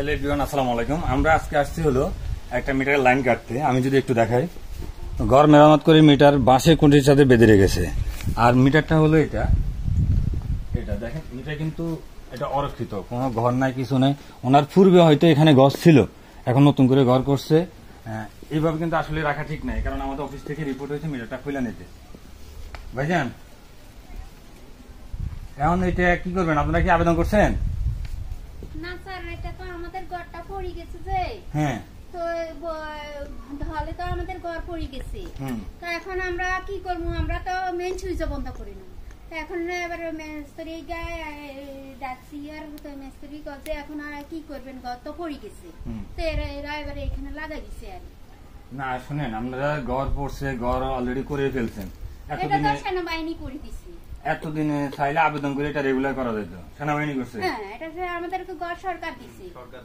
Hello everyone, আসসালামু আলাইকুম। আমরা আজকে আসছি হলো একটা মিটারের লাইন কাটতে। আমি যদি একটু দেখাই, ঘর মেরামত করে মিটার বাঁশে খুঁটির সাথে বেঁধে রেখেছে। আর মিটারটা হলো এটা দেখেন, মিটার কিন্তু এটা অরক্ষিত, কোনো ঘর নাই, কিছু নাই। ওনার পূর্বে হয়তো এখানে ঘর ছিল, এখন নতুন করে ঘর করছে। এইভাবে কিন্তু আসলে রাখা ঠিক নাই, কারণ আমাদের অফিস থেকে রিপোর্ট হয়েছে মিটারটা খুলে নিতে। ভাইজান, এখন এটা কি করবেন? আপনারা কি আবেদন করছেন? না স্যার, এটা তো আমাদের ঘরটা পড়ে গেছে যে। হ্যাঁ, তো তাহলে তো আমাদের ঘর পড়ে গেছে। তো এখন আমরা কি করবো? আমরা তো মেন সুইচ বন্ধ করি না। তো এখন এবার মিস্ত্রি গায়ে ডাকছি, আর মিস্ত্রি কাছে এখন আর কি করবেন? ঘর তো পড়ে গেছে, তো এরা এবারে এখানে লাগাই দিছে। আর না শুনেন, আপনারা ঘর পড়ছে, ঘর অলরেডি করে ফেলছেন। এটা তো সেনাবাহিনী করে দিছে। এতদিনে চাইলে আবেদন করে এটা রেগুলার করা যেত, সেনাবাহিনী করছে। হ্যাঁ, এটা আমাদেরকে ঘর সরকার দিছে। সরকার